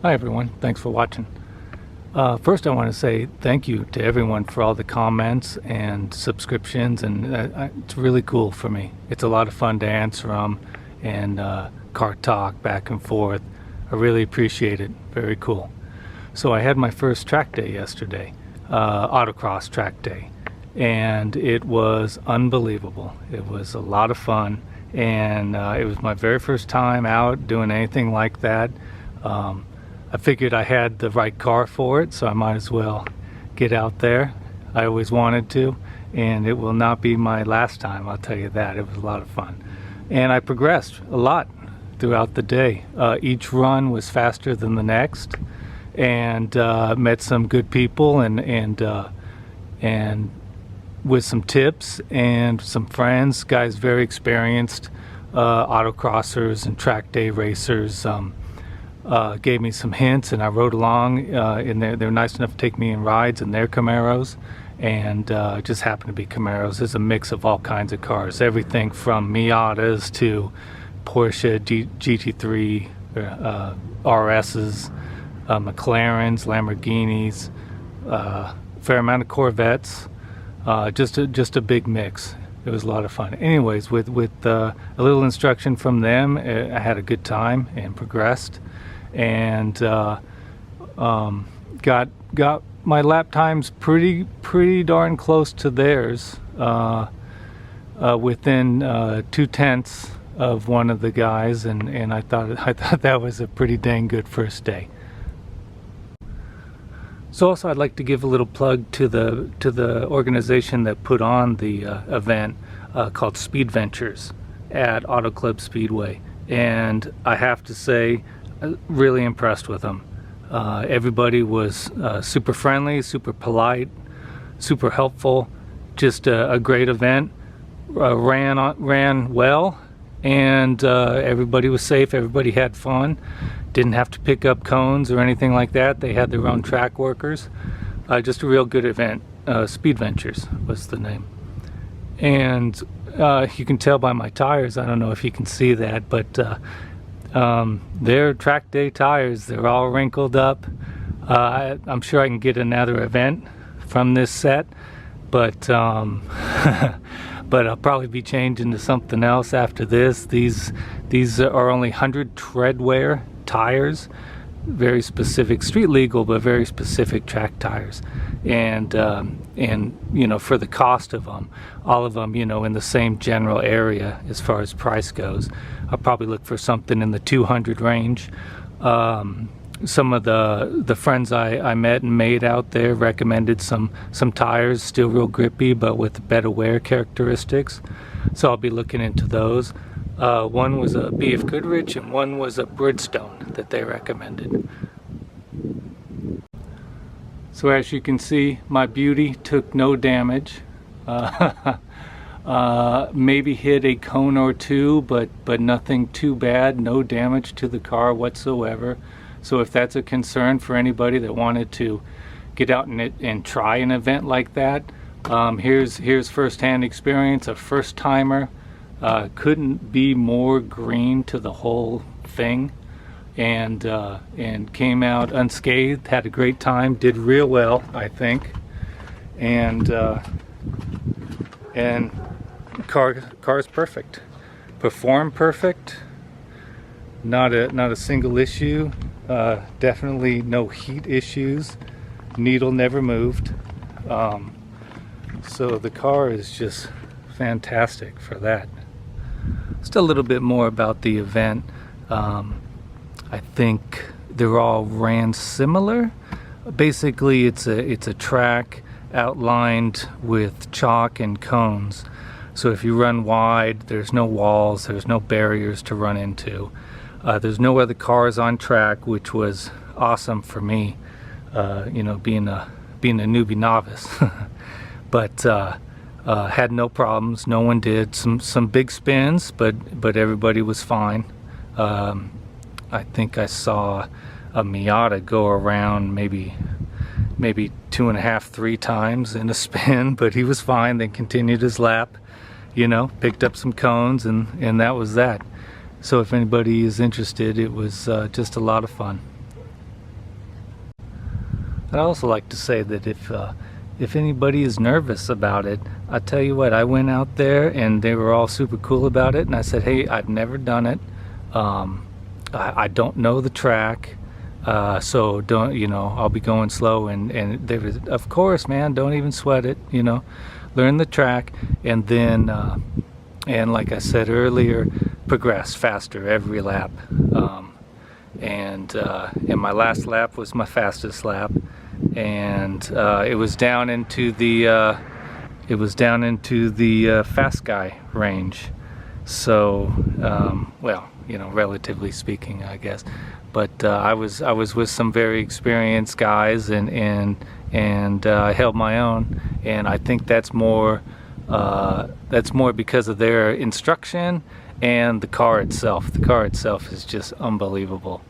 Hi everyone, thanks for watching. First I want to say thank you to everyone for all the comments and subscriptions, and it's really cool for me. It's a lot of fun to answer them and car talk back and forth. I really appreciate it. Very cool. So I had my first track day yesterday, Autocross track day, and it was unbelievable. It was a lot of fun, and it was my very first time out doing anything like that. I figured I had the right car for it, so I might as well get out there. I always wanted to, and it will not be my last time, I'll tell you that. It was a lot of fun. And I progressed a lot throughout the day. Each run was faster than the next, and met some good people and with some tips and some friends, guys very experienced autocrossers and track day racers. Gave me some hints, and I rode along in there. They were nice enough to take me in rides in their Camaros, and it just happened to be Camaros. There's a mix of all kinds of cars, everything from Miatas to Porsche GT3 RSs, McLarens, Lamborghinis, fair amount of Corvettes, just a big mix. It was a lot of fun. Anyways, with a little instruction from them, I had a good time and progressed, and got my lap times pretty darn close to theirs, within 2/10 of one of the guys, and I thought that was a pretty dang good first day. So also I'd like to give a little plug to the organization that put on the event, called Speed Ventures at Auto Club Speedway, and I have to say, really impressed with them. Everybody was super friendly, super polite, super helpful. Just a great event. Ran well, and everybody was safe. Everybody had fun. Didn't have to pick up cones or anything like that. They had their own track workers. Just a real good event. Speed Ventures was the name. And you can tell by my tires, I don't know if you can see that, but they're track day tires. They're all wrinkled up. I'm sure I can get another event from this set, but but I'll probably be changing to something else after this. These are only 100 tread wear tires, very specific, street legal, but very specific track tires, and you know, for the cost of them, all of them, you know, in the same general area as far as price goes. I'll probably look for something in the 200 range. Some of the friends I met and made out there recommended some tires, still real grippy, but with better wear characteristics, so I'll be looking into those. One was a B.F. Goodrich, and one was a Bridgestone that they recommended. So as you can see, my beauty took no damage. Maybe hit a cone or two, but nothing too bad. No damage to the car whatsoever. So if that's a concern for anybody that wanted to get out and try an event like that, here's first-hand experience, a first-timer. Couldn't be more green to the whole thing, and came out unscathed. Had a great time. Did real well, I think, and car's perfect. Performed perfect. Not a single issue. Definitely no heat issues. Needle never moved. So the car is just fantastic for that. Just a little bit more about the event. I think they're all ran similar. Basically, it's a track outlined with chalk and cones. So if you run wide, there's no walls, there's no barriers to run into. There's no other cars on track, which was awesome for me. You know, being a newbie novice, but. Had no problems. No one did. Some big spins, but everybody was fine. I think I saw a Miata go around maybe 2.5, 3 times in a spin, but he was fine. Then continued his lap. You know, picked up some cones, and that was that. So if anybody is interested, it was just a lot of fun. I'd also like to say that if anybody is nervous about it, I tell you what, I went out there and they were all super cool about it, and I said, hey, I've never done it. I don't know the track, so don't, you know, I'll be going slow, and they was, of course, man, don't even sweat it, you know, learn the track, and then and like I said earlier, progress faster every lap. And my last lap was my fastest lap, and it was down into the fast guy range. So well, you know, relatively speaking, I guess. But I was with some very experienced guys, and I held my own, and I think that's more because of their instruction and the car itself. The car itself is just unbelievable.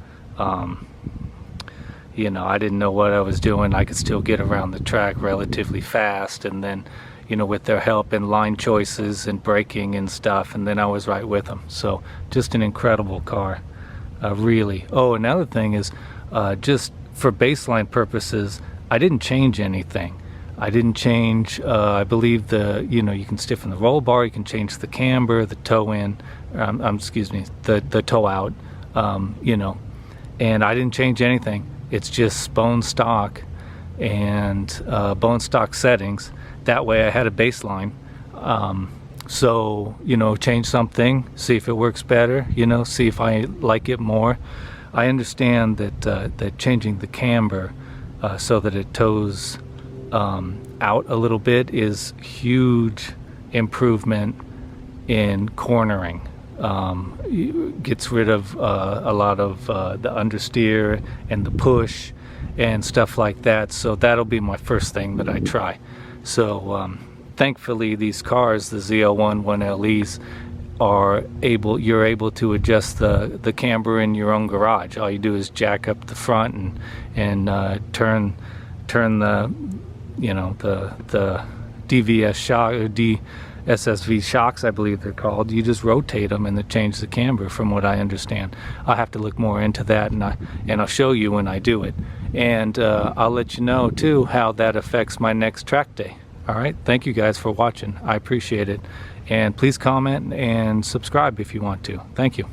You know, I didn't know what I was doing. I could still get around the track relatively fast, and then, you know, with their help and line choices and braking and stuff, and then I was right with them. So just an incredible car, really. Oh, another thing is, just for baseline purposes, I didn't change anything. I didn't change, I believe you know, you can stiffen the roll bar, you can change the camber, the toe in, excuse me, the toe out, you know, and I didn't change anything. It's just bone stock and bone stock settings. That way I had a baseline. So, you know, change something, see if it works better, you know, see if I like it more. I understand that changing the camber so that it toes out a little bit is huge improvement in cornering. Gets rid of a lot of the understeer and the push and stuff like that. So that'll be my first thing that I try. So thankfully these cars, the ZL1 1LEs, you're able to adjust the camber in your own garage. All you do is jack up the front and turn the, you know, the DVS shock, or SSV shocks, I believe they're called. You just rotate them and they change the camber, from what I understand. I'll have to look more into that, and I'll show you when I do it. And I'll let you know too how that affects my next track day. All right, thank you guys for watching. I appreciate it. And please comment and subscribe if you want to. Thank you.